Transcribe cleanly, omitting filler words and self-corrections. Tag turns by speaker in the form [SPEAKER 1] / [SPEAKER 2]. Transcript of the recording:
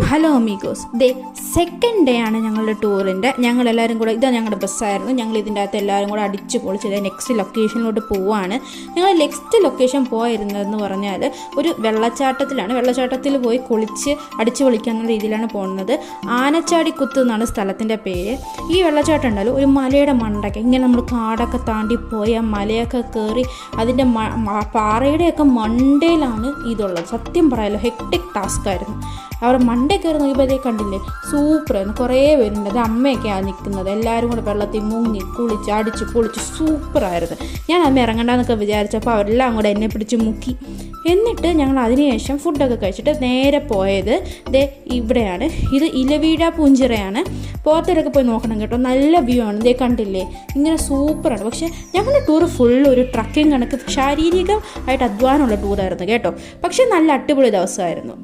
[SPEAKER 1] Hello amigos second day ആണ് ഞങ്ങളുടെ ടൂറിൻ്റെ. ഞങ്ങളെല്ലാവരും കൂടെ ഇതാ ഞങ്ങളുടെ ബസ്സായിരുന്നു. ഞങ്ങൾ ഇതിൻ്റെ അകത്ത് എല്ലാവരും കൂടെ അടിച്ച് പൊളിച്ചത് നെക്സ്റ്റ് ലൊക്കേഷനിലോട്ട് പോവുകയാണ്. ഞങ്ങൾ നെക്സ്റ്റ് ലൊക്കേഷൻ പോയിരുന്നതെന്ന് പറഞ്ഞാൽ ഒരു വെള്ളച്ചാട്ടത്തിലാണ്. വെള്ളച്ചാട്ടത്തിൽ പോയി കുളിച്ച് അടിച്ച് പൊളിക്കാവുന്ന രീതിയിലാണ് പോകുന്നത്. ആനച്ചാടിക്കുത്ത് എന്നാണ് സ്ഥലത്തിൻ്റെ പേര്. ഈ വെള്ളച്ചാട്ടം ഉണ്ടല്ലോ ഒരു മലയുടെ മണ്ടയ്ക്ക് ഇങ്ങനെ നമ്മൾ കാടൊക്കെ താണ്ടി പോയി ആ മലയൊക്കെ കയറി അതിൻ്റെ പാറയുടെയൊക്കെ മണ്ടയിലാണ് ഇതുള്ളത്. സത്യം പറയാലോ ഹെക്ടിക് ടാസ്ക് ആയിരുന്നു. അവിടെ മണ്ടേ കയറി നോക്കിയപ്പോഴേ കണ്ടില്ലേ, സൂപ്പറായിരുന്നു. കുറേ പേരുണ്ട്. അത് അമ്മയൊക്കെയാണ് നിൽക്കുന്നത്. എല്ലാവരും കൂടെ വെള്ളത്തിൽ മുങ്ങി കുളിച്ച് അടിച്ച് പൊളിച്ച് സൂപ്പറായിരുന്നു. ഞാൻ അമ്മ ഇറങ്ങണ്ടെന്നൊക്കെ വിചാരിച്ചപ്പോൾ അവരെല്ലാം കൂടെ എന്നെ പിടിച്ച് മുക്കി. എന്നിട്ട് ഞങ്ങൾ അതിനുശേഷം ഫുഡൊക്കെ കഴിച്ചിട്ട് നേരെ പോയത് ഇവിടെയാണ്. ഇത് ഇലവീഴ പൂഞ്ചിറയാണ്. പുറത്തോടൊക്കെ പോയി നോക്കണം കേട്ടോ, നല്ല വ്യൂ ആണ്. കണ്ടില്ലേ, ഇങ്ങനെ സൂപ്പറാണ്. പക്ഷേ ഞങ്ങളുടെ ടൂർ ഫുള്ള് ഒരു ട്രക്കിങ് കണക്ക് ശാരീരികമായിട്ട് അധ്വാനമുള്ള ടൂറായിരുന്നു കേട്ടോ. പക്ഷേ നല്ല അടിപൊളി ദിവസമായിരുന്നു.